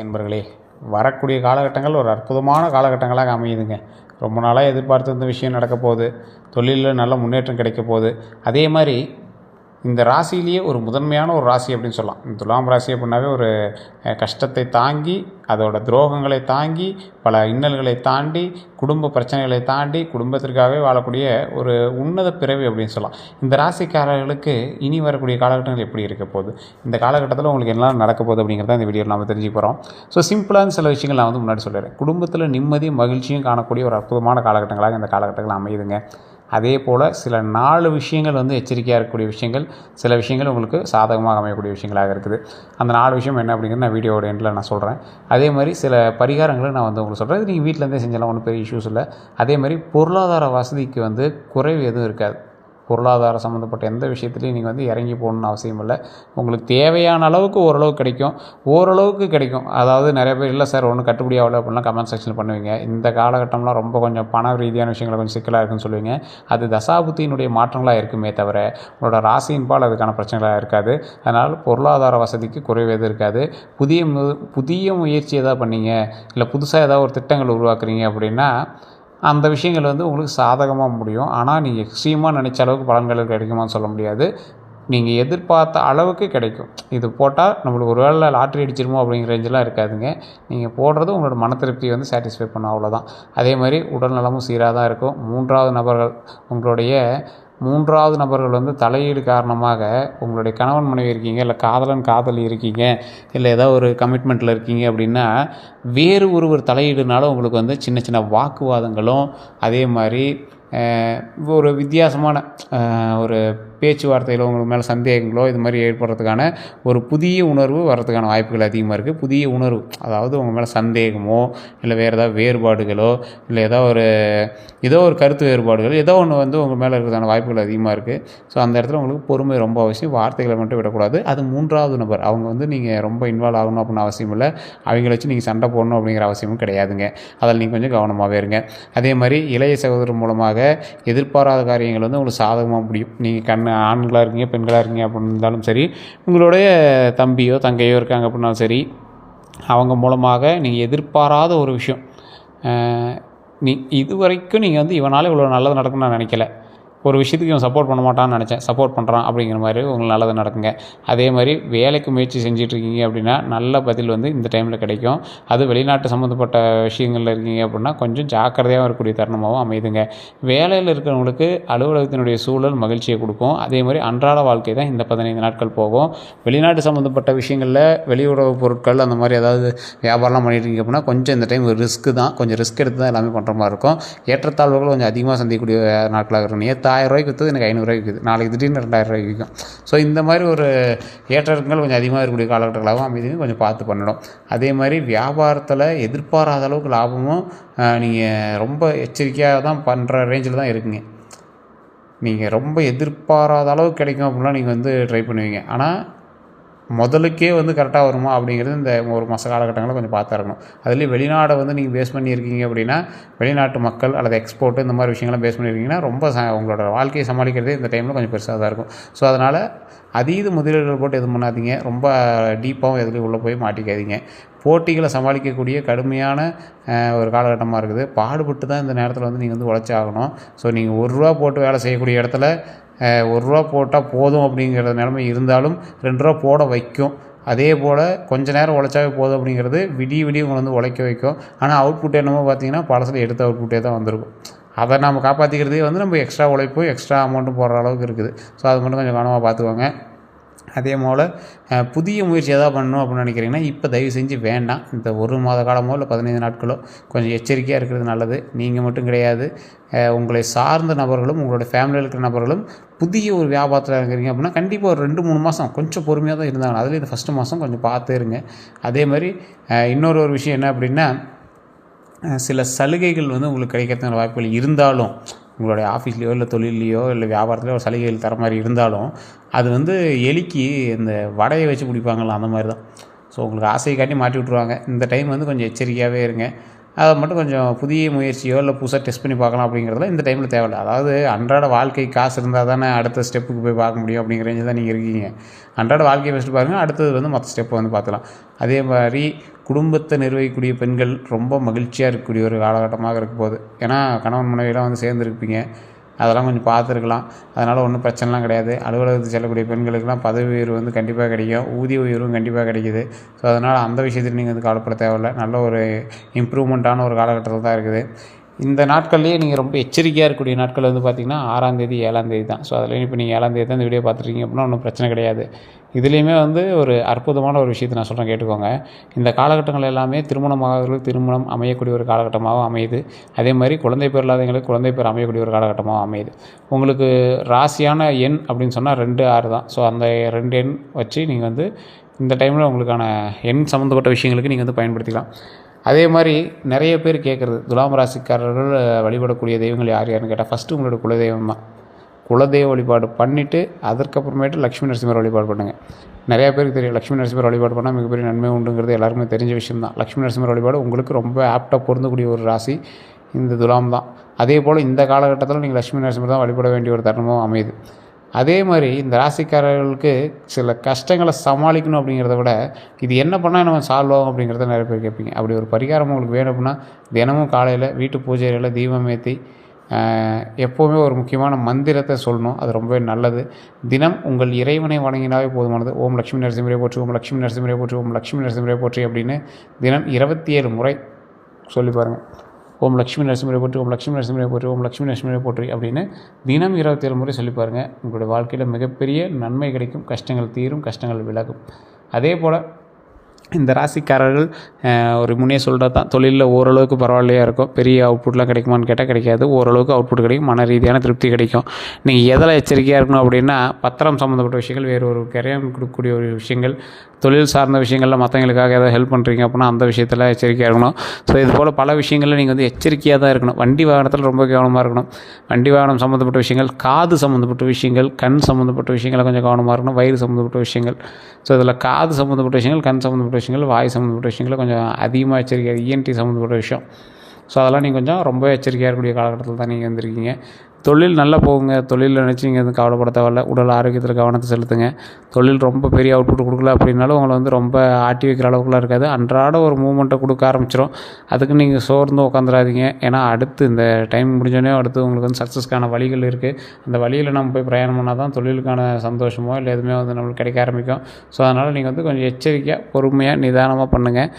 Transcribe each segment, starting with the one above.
என்பர்களே, வரக்கூடிய காலகட்டங்கள் ஒரு அற்புதமான காலகட்டங்களாக அமையுதுங்க. ரொம்ப நாளாக எதிர்பார்த்து இந்த விஷயம் நடக்க போகுது. தொழிலில் நல்ல முன்னேற்றம் கிடைக்க போகுது. அதே மாதிரி இந்த ராசியிலேயே ஒரு முதன்மையான ஒரு ராசி அப்படின்னு சொல்லலாம். இந்த துலாம் ராசி அப்படின்னாவே ஒரு கஷ்டத்தை தாங்கி, அதோட துரோகங்களை தாங்கி, பல இன்னல்களை தாண்டி, குடும்ப பிரச்சனைகளை தாண்டி, குடும்பத்திற்காகவே வாழக்கூடிய ஒரு உன்னத பிறவி அப்படின்னு சொல்லலாம். இந்த ராசிக்காரர்களுக்கு இனி வரக்கூடிய காலகட்டங்கள் எப்படி இருக்க போகுது, இந்த காலகட்டத்தில் உங்களுக்கு எல்லாம் நடக்க போகுது அப்படிங்கிறத இந்த வீடியோவில் நம்ம தெரிஞ்சுக்க போகிறோம். ஸோ சிம்பிளான சில விஷயங்கள் நான் வந்து முன்னாடி சொல்லிடுறேன். குடும்பத்தில் நிம்மதியும் மகிழ்ச்சியும் காணக்கூடிய ஒரு அற்புதமான காலகட்டங்களாக இந்த காலகட்டங்கள் அமையுதுங்க. அதே போல் சில 4 விஷயங்கள் வந்து எச்சரிக்கையாக இருக்கக்கூடிய விஷயங்கள், சில விஷயங்கள் உங்களுக்கு சாதகமாக அமையக்கூடிய விஷயங்களாக இருக்குது. அந்த 4 விஷயம் என்ன அப்படிங்கிறது நான் வீடியோட எண்டில் நான் சொல்கிறேன். அதே மாதிரி சில பரிகாரங்களும் நான் வந்து உங்களுக்கு சொல்கிறேன். இது நீங்கள் வீட்டிலேருந்தே செஞ்சலாம், ஒன்றும் பெரிய இஷ்யூஸ் இல்லை. அதே மாதிரி பொருளாதார வசதிக்கு வந்து குறைவு எதுவும் இருக்காது. பொருளாதார சம்மந்தப்பட்ட எந்த விஷயத்துலையும் நீங்கள் வந்து இறங்கி போகணுன்னு அவசியம் இல்லை. உங்களுக்கு தேவையான அளவுக்கு ஓரளவுக்கு கிடைக்கும், ஓரளவுக்கு கிடைக்கும். அதாவது நிறைய பேர் இல்லை சார் ஒன்றும் கட்டுப்படி ஆகலை அப்படின்லாம் கமெண்ட் செக்ஷனில் பண்ணுவீங்க. இந்த காலகட்டம்லாம் ரொம்ப கொஞ்சம் பண ரீதியான விஷயங்களை கொஞ்சம் சிக்கலாக இருக்குன்னு சொல்லுவீங்க. அது தசாபுத்தியினுடைய மாற்றங்களாக இருக்குமே தவிர உங்களோட ராசியின்பால் அதுக்கான பிரச்சனைகளாக இருக்காது. அதனால் பொருளாதார வசதிக்கு குறைவு எதுவும் இருக்காது. புதிய முயற்சி எதாவது பண்ணீங்க, இல்லை புதுசாக ஏதாவது ஒரு திட்டங்கள் உருவாக்குறீங்க அப்படின்னா அந்த விஷயங்கள் வந்து உங்களுக்கு சாதகமாக முடியும். ஆனால் நீங்கள் எக்ஸ்ட்ரீமாக நினச்ச அளவுக்கு பலன்கள் கிடைக்குமான்னு சொல்ல முடியாது. நீங்கள் எதிர்பார்த்த அளவுக்கு கிடைக்கும். இது போட்டால் நம்மளுக்கு ஒரு வேளை லாட்ரி அடிச்சிருமோ அப்படிங்கிற ரேஞ்செலாம் இருக்காதுங்க. நீங்கள் போடுறது உங்களோட மன திருப்தியை வந்து சாட்டிஸ்ஃபை பண்ணும், அவ்வளோதான். அதே மாதிரி உடல் நலமும் சீராக தான் இருக்கும். மூன்றாவது நபர்கள் வந்து தலையீடு காரணமாக உங்களுடைய கணவன் மனைவி இருக்கீங்க, இல்லை காதலி இருக்கீங்க, இல்லை ஏதாவது ஒரு கமிட்மெண்ட்டில் இருக்கீங்க அப்படின்னா வேறு ஒருவர் தலையீடுனாலும் உங்களுக்கு வந்து சின்ன சின்ன வாக்குவாதங்களும், அதே மாதிரி ஒரு வித்தியாசமான ஒரு பேச்சுவார்த்தைகளோ உங்களுக்கு மேலே சந்தேகங்களோ இது மாதிரி ஏற்படுறதுக்கான ஒரு புதிய உணர்வு வர்றதுக்கான வாய்ப்புகள் அதிகமாக இருக்குது. புதிய உணர்வு, அதாவது உங்கள் மேலே சந்தேகமோ, இல்லை வேறு ஏதாவது வேறுபாடுகளோ, இல்லை ஏதோ ஒரு கருத்து வேறுபாடுகள் ஏதோ ஒன்று வந்து உங்கள் மேலே இருக்கிறதான வாய்ப்புகள் அதிகமாக இருக்குது. ஸோ அந்த இடத்துல உங்களுக்கு பொறுமை ரொம்ப அவசியம். வார்த்தைகளை மட்டும் விடக்கூடாது. அது 3வது நபர், அவங்க வந்து நீங்கள் ரொம்ப இன்வால்வ் ஆகணும் அப்படின்னு அவசியம் இல்லை. அவங்கள வச்சு நீங்கள் சண்டை போடணும் அப்படிங்கிற அவசியமும் கிடையாதுங்க. அதில் நீங்கள் கொஞ்சம் கவனமாகவே இருங்க. அதே மாதிரி இளைய சகோதரர் மூலமாக எதிர்பாராத காரியங்கள் வந்து உங்களுக்கு சாதகமாக முடியும். நீங்கள் ஆண்களாக இருக்கீங்க, பெண்களாக இருக்கீங்க அப்படின்னு இருந்தாலும் சரி, உங்களுடைய தம்பியோ தங்கையோ இருக்காங்க அப்படின்னாலும் சரி, அவங்க மூலமாக நீங்கள் எதிர்பாராத ஒரு விஷயம், இது வரைக்கும் நீங்கள் வந்து இவனால் இவ்வளோ நல்லது நடக்கும்னு நான் நினைக்கல, ஒரு விஷயத்துக்கு இவன் சப்போர்ட் பண்ண மாட்டான்னு நினச்சேன், சப்போர்ட் பண்ணுறான் அப்படிங்கிற மாதிரி உங்களுக்கு நல்லது நடக்குங்க. அதே மாதிரி வேலைக்கு முயற்சி செஞ்சிட்ருக்கீங்க அப்படின்னா நல்ல பதில் வந்து இந்த டைமில் கிடைக்கும். அது வெளிநாட்டு சம்மந்தப்பட்ட விஷயங்களில் இருக்கீங்க அப்படின்னா கொஞ்சம் ஜாக்கிரதையாக வரக்கூடிய தருணமாகவும் அமைதுங்க. வேலையில் இருக்கிறவங்களுக்கு அலுவலகத்தினுடைய சூழல் மகிழ்ச்சியை கொடுக்கும். அதே மாதிரி அன்றாட வாழ்க்கை தான் இந்த 15 நாட்கள் போகும். வெளிநாட்டு சம்மந்தப்பட்ட விஷயங்களில் வெளியுறவு பொருட்கள் அந்த மாதிரி ஏதாவது வியாபாரம்லாம் பண்ணிட்டுருக்கீங்க அப்படின்னா கொஞ்சம் இந்த டைம் ரிஸ்க்கு தான், கொஞ்சம் ரிஸ்க் எடுத்து தான் எல்லாமே பண்ணுற மாதிரி இருக்கும். ஏற்றத்தாழ்வுகள் கொஞ்சம் அதிகமாக சந்திக்கக்கூடிய நாட்களாக இருக்கும். நேற்று 1000 ரூபாய்க்கு விற்றது எனக்கு 500 ரூபாய்க்கு விற்குது, நாளைக்கு திடீர்னு 2000 ரூபாய்க்கு விற்கும். ஸோ இந்த மாதிரி ஒரு ஏற்றங்கள் கொஞ்சம் அதிகமாக இருக்கக்கூடிய காலகட்டங்களாகவும் அமைதியும் கொஞ்சம் பார்த்து பண்ணணும். அதே மாதிரி வியாபாரத்தில் எதிர்பாராத அளவுக்கு லாபமும் நீங்கள் ரொம்ப எச்சரிக்கையாக தான் பண்ணுற ரேஞ்சில் தான் இருக்குங்க. நீங்கள் ரொம்ப எதிர்பாராத அளவுக்கு கிடைக்கும் அப்படின்னா நீங்கள் வந்து ட்ரை பண்ணுவீங்க. ஆனால் முதலுக்கே வந்து கரெக்டாக வருமா அப்படிங்கிறது இந்த ஒரு மாத காலகட்டங்களில் கொஞ்சம் பார்த்து இருக்கணும். அதுலேயும் வெளிநாடை வந்து நீங்கள் பேஸ் பண்ணியிருக்கீங்க அப்படின்னா வெளிநாட்டு மக்கள் அல்லது எக்ஸ்போர்ட்டு இந்த மாதிரி விஷயங்கள்லாம் பேஸ் பண்ணியிருக்கீங்கன்னா ரொம்ப உங்களோட வாழ்க்கையை சமாளிக்கிறதே இந்த டைமில் கொஞ்சம் பெருசாக தான் இருக்கும். ஸோ அதனால் அதீத முதலீடுகள் போட்டு எதுவும் பண்ணாதீங்க. ரொம்ப டீப்பாகவும் எதுலேயும் உள்ளே போய் மாட்டிக்காதீங்க. போட்டிகளை சமாளிக்கக்கூடிய கடுமையான ஒரு காலகட்டமாக இருக்குது. பாடுபட்டு தான் இந்த நேரத்தில் வந்து நீங்கள் வந்து உழைச்சாகணும். ஸோ நீங்கள் ₹1 போட்டு வேலை செய்யக்கூடிய இடத்துல ₹1 போட்டால் போதும் அப்படிங்கிற நிலைமை இருந்தாலும் ₹2 போட வைக்கும். அதே போல் கொஞ்சம் நேரம் உழைச்சாவே போதும் அப்படிங்கிறது விடிய உங்களை வந்து உழைக்க வைக்கும். ஆனால் அவுட்புட் என்னமோ பார்த்தீங்கன்னா பழசில் எடுத்த அவுட்புட்டே தான் வந்திருக்கும். அதை நம்ம காப்பாற்றிக்கிறதே வந்து நம்ம எக்ஸ்ட்ரா உழைப்பும் எக்ஸ்ட்ரா அமௌண்ட்டும் போடுற அளவுக்கு இருக்குது. ஸோ அது மட்டும் கொஞ்சம் கவனமாக பார்த்துக்கோங்க. அதே போல் புதிய முயற்சி எதாவது பண்ணணும் அப்படின்னு நினைக்கிறீங்கன்னா இப்போ தயவு செஞ்சு வேண்டாம். இந்த 1 மாத காலமோ இல்லை 15 நாட்களோ கொஞ்சம் எச்சரிக்கையாக இருக்கிறது நல்லது. நீங்கள் மட்டும் கிடையாது, உங்களை சார்ந்த நபர்களும் உங்களோட ஃபேமிலியில் இருக்கிற நபர்களும் புதிய ஒரு வியாபாரத்தில் இருக்கிறீங்க அப்படின்னா கண்டிப்பாக ஒரு 2-3 மாதம் கொஞ்சம் பொறுமையாக தான் இருந்தாங்க. அதில் இந்த ஃபஸ்ட்டு மாதம் கொஞ்சம் பார்த்தே இருங்க. அதே மாதிரி இன்னொரு விஷயம் என்ன அப்படின்னா, சில சலுகைகள் வந்து உங்களுக்கு கிடைக்கிறதுக்கான வாய்ப்புகள் இருந்தாலும், உங்களுடைய ஆஃபீஸ்லேயோ இல்லை தொழிலையோ இல்லை வியாபாரத்துலையோ ஒரு சலுகைகள் தர மாதிரி இருந்தாலும் அது வந்து எலிக்கு இந்த வடையை வச்சு பிடிப்பாங்கள்ல, அந்த மாதிரி தான். ஸோ உங்களுக்கு ஆசையை காட்டி மாட்டி விட்ருவாங்க. இந்த டைம் வந்து கொஞ்சம் எச்சரிக்கையாகவே இருங்க. அதை மட்டும் கொஞ்சம் புதிய முயற்சியோ இல்லை புதுசாக டெஸ்ட் பண்ணி பார்க்கலாம் அப்படிங்கிறதுல இந்த டைமில் தேவையில்லை. அதாவது அன்றாட வாழ்க்கை காசு இருந்தால் தானே அடுத்த ஸ்டெப்புக்கு போய் பார்க்க முடியும் அப்படிங்கிற ரேஞ்சில் தான் நீங்கள் இருக்கீங்க. அன்றாட வாழ்க்கையை ஃபஸ்ட்டு பாருங்கள், அடுத்தது வந்து மற்ற ஸ்டெப்பை வந்து பார்த்துக்கலாம். அதே மாதிரி குடும்பத்தை நிர்வகிக்கக்கூடிய பெண்கள் ரொம்ப மகிழ்ச்சியாக இருக்கக்கூடிய ஒரு காலகட்டமாக இருக்க போகுது. ஏன்னா கணவன் மனைவியெல்லாம் வந்து சேர்ந்துருப்பீங்க, அதெல்லாம் கொஞ்சம் பார்த்துருக்கலாம். அதனால் ஒன்றும் பிரச்சனைலாம் கிடையாது. அலுவலகத்துக்கு செல்லக்கூடிய பெண்களுக்கெல்லாம் பதவி உயர்வு வந்து கண்டிப்பாக கிடைக்கும், ஊதிய உயர்வும் கண்டிப்பாக கிடைக்குது. ஸோ அதனால் அந்த விஷயத்தில் நீங்கள் வந்து கவலைப்பட தேவையில்லை. நல்ல ஒரு இம்ப்ரூவ்மெண்ட்டான ஒரு காலகட்டத்தில் தான் இருக்குது. இந்த நாட்கள்லேயே நீங்கள் ரொம்ப எச்சரிக்கையாக இருக்கக்கூடிய நாட்கள் வந்து பார்த்திங்கன்னா 6ஆம் தேதி 7ஆம் தேதி தான். ஸோ அதில் இப்போ நீங்கள் 7ஆம் தேதி தான் இந்த வீடியோ பார்த்துருக்கீங்க அப்படின்னா ஒன்றும் பிரச்சனை கிடையாது. இதுலேயுமே வந்து ஒரு அற்புதமான ஒரு விஷயத்தை நான் சொல்கிறேன், கேட்டுக்கோங்க. இந்த காலகட்டங்கள் எல்லாமே திருமணமாகவர்களுக்கு திருமணம் அமையக்கூடிய ஒரு காலகட்டமாகவும் அமையுது. அதே மாதிரி குழந்தை பேர் இல்லாதவங்களுக்கு குழந்தை பேர் அமையக்கூடிய ஒரு காலகட்டமாகவும் அமையுது. உங்களுக்கு ராசியான எண் அப்படின்னு சொன்னால் 2, 6 தான். ஸோ அந்த 2 எண் வச்சு நீங்கள் வந்து இந்த டைமில் உங்களுக்கான எண் சம்மந்தப்பட்ட விஷயங்களுக்கு நீங்கள் வந்து பயன்படுத்திக்கலாம். அதே மாதிரி நிறைய பேர் கேட்குறது, துலாம் ராசிக்காரர்கள் வழிபடக்கூடிய தெய்வங்கள் யார் யாருன்னு கேட்டால் ஃபஸ்ட்டு உங்களோட குலதெய்வம் தான். குலதெய்வ வழிபாடு பண்ணிவிட்டு அதற்கப்புறமேட்டு லக்ஷ்மி நரசிம்மர் வழிபாடு பண்ணுங்கள். நிறையா பேருக்கு தெரியும் லக்ஷ்மி நரசிம்மர் வழிபாடு பண்ணால் மிகப்பெரிய நன்மை உண்டுங்கிறது எல்லாருக்குமே தெரிஞ்ச விஷயம் தான். லக்ஷ்மி நரசிம்மர் வழிபாடு உங்களுக்கு ரொம்ப ஆப்டாக பொருந்தக்கூடிய ஒரு ராசி இந்த துலாம் தான். அதே போல் இந்த காலகட்டத்தில் நீங்கள் லக்ஷ்மி நரசிம்மர் தான் வழிபட வேண்டிய ஒரு தருணமும் அமையுது. அதே மாதிரி இந்த ராசிக்காரர்களுக்கு சில கஷ்டங்களை சமாளிக்கணும் அப்படிங்கிறத விட இது என்ன பண்ணால் நம்ம சால்வ் ஆகும் அப்படிங்கிறத நிறைய பேர் கேட்பீங்க. அப்படி ஒரு பரிகாரம் உங்களுக்கு வேணும் அப்படின்னா தினமும் காலையில் வீட்டு பூஜை அறையில் தீபம் ஏற்றி எப்போவுமே ஒரு முக்கியமான மந்திரத்தை சொல்லணும். அது ரொம்பவே நல்லது. தினம் உங்கள் இறைவனை வணங்கினாவே போதுமானது. ஓம் லக்ஷ்மி நரசிம்மரே போற்றி, ஓம் லக்ஷ்மி நரசிம்மரே போற்றி, ஓம் லக்ஷ்மி நரசிம்மரே போற்றி அப்படின்னு தினம் 27 முறை சொல்லி பாருங்கள். ஓம் லக்ஷ்மி நரசிம்மரே போற்றி, ஓம் லக்ஷ்மி நரசிம்மரே போற்றி, ஓம் லக்ஷ்மி நரசிம்மரே போற்றி அப்படின்னு தினம் 27 முறை சொல்லி பாருங்கள். உங்களுடைய வாழ்க்கையில் மிகப்பெரிய நன்மை கிடைக்கும், கஷ்டங்கள் தீரும், கஷ்டங்கள் விலகும். அதே போல் இந்த ராசிக்காரர்கள் ஒரு முன்னே சொல்கிறது தான், தொழிலில் ஓரளவுக்கு பரவாயில்லையாக இருக்கும். பெரிய அவுட்புட்லாம் கிடைக்குமான்னு கேட்டால் கிடைக்காது. ஓரளவுக்கு அவுட்புட் கிடைக்கும், மன ரீதியான திருப்தி கிடைக்கும். நீங்கள் எதில் எச்சரிக்கையாக இருக்கணும் அப்படின்னா பத்திரம் சம்மந்தப்பட்ட விஷயங்கள், வேறு ஒரு கரையான் கொடுக்கக்கூடிய ஒரு விஷயங்கள், தொழில் சார்ந்த விஷயங்களில் மற்றவங்களுக்காக ஏதாவது ஹெல்ப் பண்ணுறீங்க அப்படின்னா அந்த விஷயத்தில் எச்சரிக்கையாக இருக்கணும். ஸோ இது போல் பல விஷயங்களில் நீங்கள் வந்து எச்சரிக்கையாக தான் இருக்கணும். வண்டி வாகனத்தில் ரொம்ப கவனமாக இருக்கணும். வண்டி வாகனம் சம்மந்தப்பட்ட விஷயங்கள், காது சம்மந்தப்பட்ட விஷயங்கள், கண் சம்மந்தப்பட்ட விஷயங்களை கொஞ்சம் கவனமாக இருக்கணும். வயிறு சம்மந்தப்பட்ட விஷயங்கள். ஸோ இதில் காது சம்மந்தப்பட்ட விஷயங்கள், கண் சம்மந்தப்பட்ட விஷயங்கள், வாய் சம்மந்தப்பட்ட விஷயங்களை கொஞ்சம் அதிகமாக எச்சரிக்கையாக, இஎன்டி சம்மந்தப்பட்ட விஷயம். ஸோ அதெல்லாம் நீங்கள் கொஞ்சம் ரொம்ப எச்சரிக்கையாக இருக்கக்கூடிய காலகட்டத்தில் தான் நீங்கள் வந்திருக்கீங்க. தொழில் நல்லா போகுங்க. தொழிலில் நினச்சி நீங்கள் வந்து கவலைப்பட தேவையில்ல. உடல் ஆரோக்கியத்தில் கவனத்தை செலுத்துங்க. தொழில் ரொம்ப பெரிய அவுட்புட் கொடுக்கல அப்படின்னாலும் உங்களை வந்து ரொம்ப ஆட்டி வைக்கிற அளவுக்குலாம் இருக்காது. அன்றாட ஒரு மூமெண்ட்டை கொடுக்க ஆரம்பிச்சிடும். அதுக்கு நீங்கள் சோர்ந்து உட்காந்துடாதீங்க. ஏன்னா அடுத்து இந்த டைம் முடிஞ்சோடனே அடுத்து உங்களுக்கு வந்து சக்ஸஸ்க்கான வழிகள் இருக்குது. அந்த வழியில் நம்ம போய் பிரயாணம் பண்ணால் தான் தொழிலுக்கான சந்தோஷமோ இல்லை எதுவுமே வந்து நம்மளுக்கு கிடைக்க ஆரம்பிக்கும். ஸோ அதனால் நீங்கள் வந்து கொஞ்சம் எச்சரிக்கையாக, பொறுமையாக, நிதானமாக பண்ணுங்கள்.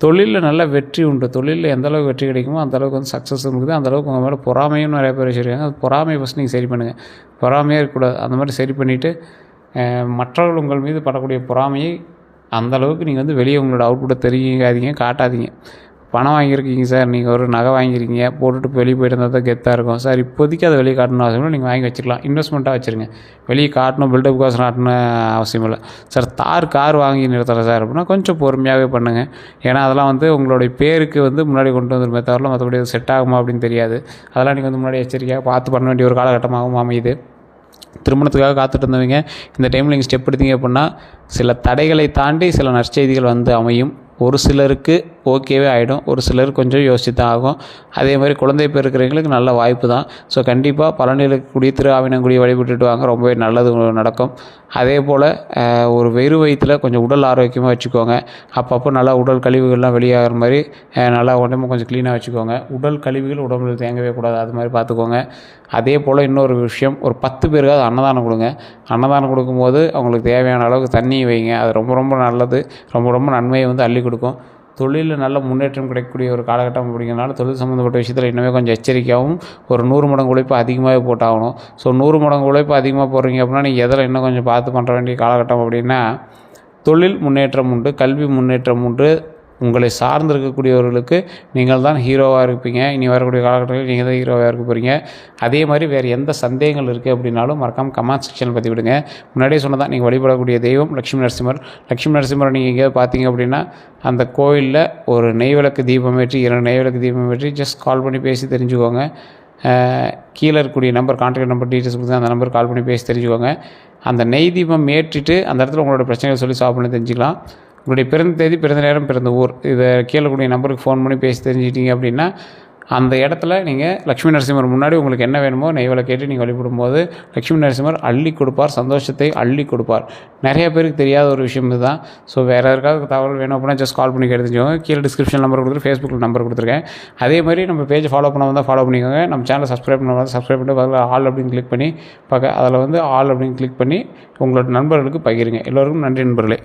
தொழிலில் நல்ல வெற்றி உண்டு. தொழிலில் எந்தளவுக்கு வெற்றி கிடைக்குமோ அந்தளவுக்கு வந்து சக்ஸஸ் இருக்குது. அந்தளவுக்கு உங்கள் மேலே பொறாமையும் நிறைய பேர் வச்சுருக்காங்க. அது பொறாமையை ஃபஸ்ட் நீங்கள் சரி பண்ணுங்கள். பொறாமையாக இருக்கக்கூடாது. அந்த மாதிரி சரி பண்ணிவிட்டு மற்றவர்கள் உங்கள் மீது படக்கூடிய பொறாமையை அந்தளவுக்கு நீங்கள் வந்து வெளியே உங்களோட அவுட்புட்டை தெரிவிக்காதீங்க, காட்டாதீங்க. பணம் வாங்கியிருக்கீங்க சார், நீங்கள் ஒரு நகை வாங்கியிருக்கீங்க, போட்டுட்டு வெளியே போயிட்டு இருந்தால் தான் கெத்தாக இருக்கும் சார். இப்போதைக்கு அதை வெளியே காட்டணும் அவசியம் இல்லை. நீங்கள் வாங்கி வச்சுக்கலாம், இன்வெஸ்ட்மெண்ட்டாக வச்சுருங்க. வெளியே காட்டணும், பில்டப் காசு காட்டணும் அவசியம் இல்லை. சார் கார் வாங்கி நிறுத்தலை சார் அப்படின்னா கொஞ்சம் பொறுமையாகவே பண்ணுங்கள். ஏன்னா அதெல்லாம் வந்து உங்களுடைய பேருக்கு வந்து முன்னாடி கொண்டு வந்துருமே தவிர மற்றபடி அது செட் ஆகுமா அப்படின்னு தெரியாது. அதெல்லாம் நீங்கள் வந்து முன்னாடி எச்சரிக்கையாக பார்த்து பண்ண வேண்டிய ஒரு காலகட்டமாகவும் அமையுது. திருமணத்துக்காக காத்துட்டு இருந்தவங்க இந்த டைமில் நீங்கள் ஸ்டெப் எடுத்தீங்க அப்படின்னா சில தடைகளை தாண்டி சில நற்செய்திகள் வந்து அமையும். ஒரு சிலருக்கு ஓகேவே ஆகிடும், ஒரு சிலர் கொஞ்சம் யோசிச்சு தான் ஆகும். அதே மாதிரி குழந்தை பிறக்கிறவங்களுக்கு நல்ல வாய்ப்பு தான். ஸோ கண்டிப்பாக பழனியிலக்கூடிய திருஆவினங்குடியை வழிபட்டுட்டு வாங்க, ரொம்பவே நல்லது நடக்கும். அதே போல் ஒரு வெறு வயிற்றில் கொஞ்சம் உடல் ஆரோக்கியமாக வச்சுக்கோங்க. அப்பப்போ நல்லா உடல் கழிவுகள்லாம் வெளியாகிற மாதிரி நல்லா உடம்பு கொஞ்சம் க்ளீனாக வச்சுக்கோங்க. உடல் கழிவுகள் உடம்புல தேங்கவே கூடாது, அது மாதிரி பார்த்துக்கோங்க. அதே போல் இன்னொரு விஷயம், ஒரு 10 பேருக்காவது அன்னதானம் கொடுங்க. அன்னதானம் கொடுக்கும்போது அவங்களுக்கு தேவையான அளவுக்கு தண்ணி வைங்க. அது ரொம்ப ரொம்ப நல்லது, ரொம்ப ரொம்ப நன்மையை வந்து அள்ளி கொடுக்கும். தொழிலில் நல்ல முன்னேற்றம் கிடைக்கக்கூடிய ஒரு காலகட்டம் அப்படிங்கிறனால தொழில் சம்மந்தப்பட்ட விஷயத்தில் இன்னுமே கொஞ்சம் எச்சரிக்கையாகவும், ஒரு 100 மடங்கு உழைப்பு அதிகமாகவே போட்டாகணும். ஸோ 100 மடங்கு உழைப்பு அதிகமாக போடுறீங்க அப்படின்னா நீங்கள் எதில் இன்னும் கொஞ்சம் பார்த்து பண்ணுற வேண்டிய காலகட்டம் அப்படின்னா தொழில் முன்னேற்றம் உண்டு, கல்வி முன்னேற்றம் உண்டு. உங்களை சார்ந்திருக்கக்கூடியவர்களுக்கு நீங்கள் தான் ஹீரோவாக இருப்பீங்க. இனி வரக்கூடிய காலகட்டத்தில் நீங்கள் தான் ஹீரோவாக இருக்க போகிறீங்க. அதே மாதிரி வேறு எந்த சந்தேகங்கள் இருக்குது அப்படின்னாலும் மறக்காமல் கமெண்ட் செக்ஷனில் பற்றி விடுங்க. முன்னாடியே சொன்னதான், நீங்கள் வழிபடக்கூடிய தெய்வம் லக்ஷ்மி நரசிம்மர். லக்ஷ்மி நரசிம்மரை நீங்கள் எங்கேயாவது பார்த்தீங்க அப்படின்னா அந்த கோயிலில் ஒரு நெய் விளக்கு தீபம் ஏற்றி, 2 நெய் விளக்கு தீபம் ஏற்றி ஜஸ்ட் கால் பண்ணி பேசி தெரிஞ்சுக்கோங்க. கீழே இருக்கக்கூடிய நம்பர், கான்டாக்ட் நம்பர் டீட்டெயில்ஸ் கொடுத்து அந்த நம்பர் கால் பண்ணி பேசி தெரிஞ்சுக்கோங்க. அந்த நெய் தீபம் ஏற்றிட்டு அந்த இடத்துல உங்களோட பிரச்சனைகளை சொல்லி சால்வ் பண்ணி தெரிஞ்சுக்கலாம். உங்களுடைய பிறந்த தேதி, பிறந்த நேரம், பிறந்த ஊர், இதை கீழே கூடிய நம்பருக்கு ஃபோன் பண்ணி பேசி தெரிஞ்சுக்கிட்டீங்க அப்படின்னா அந்த இடத்துல நீங்கள் லக்ஷ்மி நரசிம்மர் முன்னாடி உங்களுக்கு என்ன வேணுமோ நெய்வேலை கேட்டு நீங்கள் வழிபடும்போது லக்ஷ்மி நரசிம்மர் அள்ளி கொடுப்பார், சந்தோஷத்தை அள்ளி கொடுப்பார். நிறைய பேருக்கு தெரியாத ஒரு விஷயம் இதுதான். ஸோ வேறு யாருக்காவது தகவல் வேணும் அப்படின்னா ஜஸ்ட் கால் பண்ணி தெரிஞ்சுக்கோங்க. கீழே டிஸ்கிரிப்ஷன் நம்பர் கொடுத்துட்டு ஃபேஸ்புக்கில் நம்பர் கொடுத்துருக்கேன். அதே மாதிரி நம்ம பேஜ் ஃபாலோ பண்ண வந்தால் ஃபாலோ பண்ணிக்கோங்க. நம்ம சேனலை சப்ஸ்கிரைப் பண்ண வந்தால் சப்ஸ்கிரைப் பண்ணிட்டு அதில் ஆல் அப்படின்னு கிளிக் பண்ணி அதில் வந்து ஆல் அப்படின்னு கிளிக் பண்ணி உங்களோட நண்பர்களுக்கு பகிருங்க. எல்லோருக்கும் நன்றி நண்பர்களே.